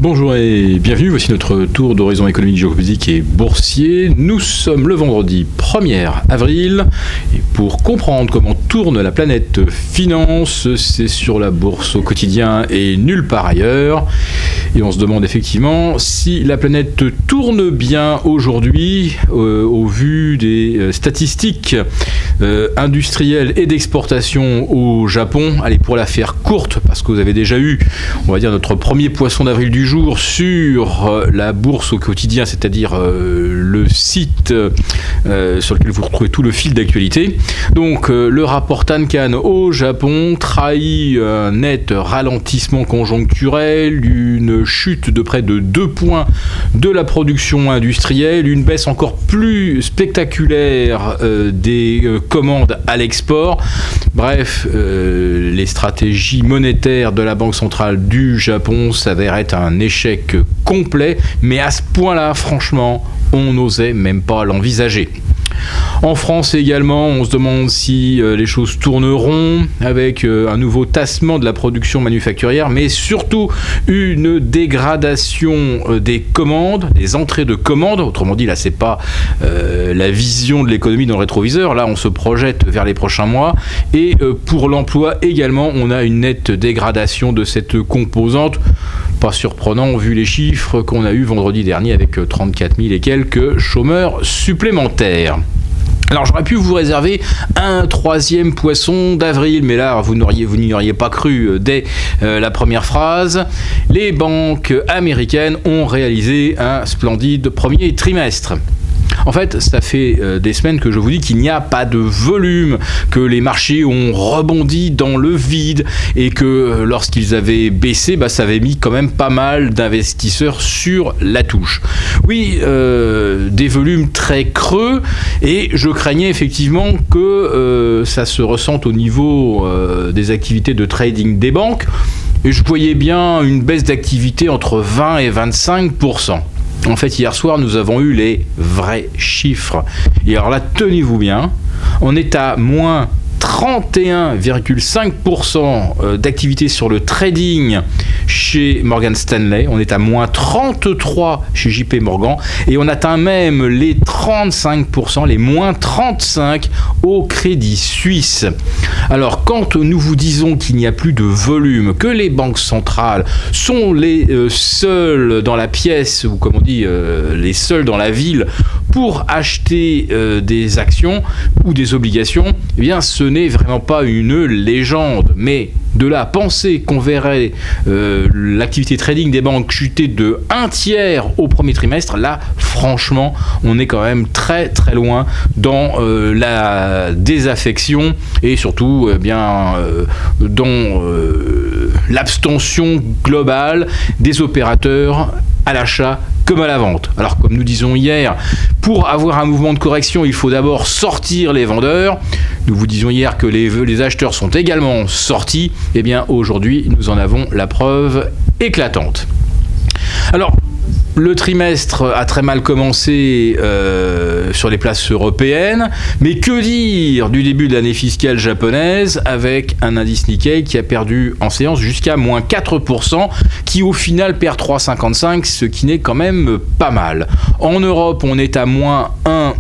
Bonjour et bienvenue, voici notre tour d'horizon économique, géopolitique et boursier. Nous sommes le vendredi 1er avril et pour comprendre comment tourne la planète finance, c'est sur la bourse au quotidien et nulle part ailleurs. Et on se demande effectivement si la planète tourne bien aujourd'hui au vu des statistiques industrielles et d'exportation au Japon. Allez, pour la faire courte, parce que vous avez déjà eu, on va dire, notre premier poisson d'avril du jour sur la bourse au quotidien, c'est-à-dire le site sur lequel vous retrouvez tout le fil d'actualité. Donc le rapport Tankan au Japon trahit un net ralentissement conjoncturel, une chute de près de 2 points de la production industrielle, une baisse encore plus spectaculaire des commandes à l'export. Bref, les stratégies monétaires de la Banque centrale du Japon s'avèrent être un échec complet, mais à ce point-là, franchement, on n'osait même pas l'envisager. En France également, on se demande si les choses tourneront avec un nouveau tassement de la production manufacturière, mais surtout une dégradation des commandes, des entrées de commandes. Autrement dit, là, c'est pas la vision de l'économie dans le rétroviseur. Là, on se projette vers les prochains mois. Et pour l'emploi également, on a une nette dégradation de cette composante. Pas surprenant vu les chiffres qu'on a eu vendredi dernier avec 34 000 et quelques chômeurs supplémentaires. Alors j'aurais pu vous réserver un troisième poisson d'avril, mais là vous n'y auriez pas cru dès la première phrase. Les banques américaines ont réalisé un splendide premier trimestre. En fait, ça fait des semaines que je vous dis qu'il n'y a pas de volume, que les marchés ont rebondi dans le vide et que lorsqu'ils avaient baissé, ça avait mis quand même pas mal d'investisseurs sur la touche. Oui, des volumes très creux et je craignais effectivement que ça se ressente au niveau des activités de trading des banques et je voyais bien une baisse d'activité entre 20 et 25%. En fait, hier soir, nous avons eu les vrais chiffres. Et alors là, tenez-vous bien, on est à moins 31,5% d'activité sur le trading chez Morgan Stanley, on est à moins 33% chez JP Morgan et on atteint même les 35%, les moins 35% au Crédit Suisse. Alors quand nous vous disons qu'il n'y a plus de volume, que les banques centrales sont les seules dans la pièce, ou comme on dit, les seules dans la ville pour acheter des actions ou des obligations, eh bien ce n'est vraiment pas une légende, mais de là à penser qu'on verrait l'activité trading des banques chuter de 1/3 au premier trimestre, là franchement on est quand même très très loin dans la désaffection et surtout dans l'abstention globale des opérateurs à l'achat comme à la vente. Alors comme nous disions hier, pour avoir un mouvement de correction, il faut d'abord sortir les vendeurs. Nous vous disions hier que les acheteurs sont également sortis. Eh bien aujourd'hui, nous en avons la preuve éclatante. Alors, le trimestre a très mal commencé sur les places européennes, mais que dire du début de l'année fiscale japonaise avec un indice Nikkei qui a perdu en séance jusqu'à moins 4%, qui au final perd 3,55, ce qui n'est quand même pas mal. En Europe, on est à moins 1,5.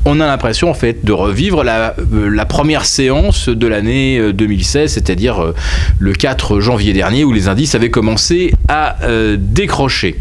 On a l'impression en fait de revivre la première séance de l'année 2016, c'est-à-dire le 4 janvier dernier où les indices avaient commencé à décrocher.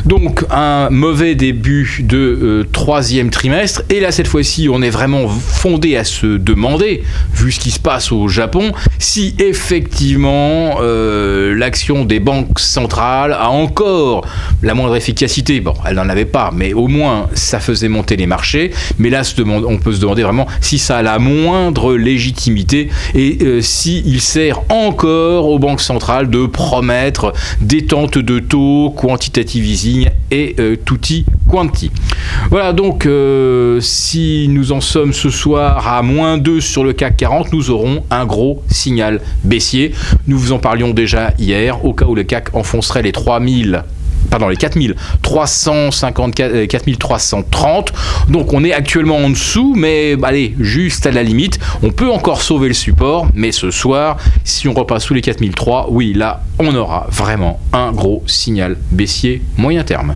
Donc un mauvais début de troisième trimestre et là cette fois-ci on est vraiment fondé à se demander, vu ce qui se passe au Japon, si effectivement l'action des banques centrales a encore la moindre efficacité. Bon, elle n'en avait pas, mais au moins ça faisait monter les marchés. Mais là, on peut se demander vraiment si ça a la moindre légitimité et s'il sert encore aux banques centrales de promettre détente de taux, quantitative easing et tutti quanti. Voilà, donc si nous en sommes ce soir à moins 2 sur le CAC 40, nous aurons un gros signal baissier. Nous vous en parlions déjà hier, au cas où le CAC enfoncerait les 3000 pardon, les 4354, 4330. Donc on est actuellement en dessous, mais allez, juste à la limite. On peut encore sauver le support, mais ce soir, si on repasse sous les 4003, oui, là, on aura vraiment un gros signal baissier moyen terme.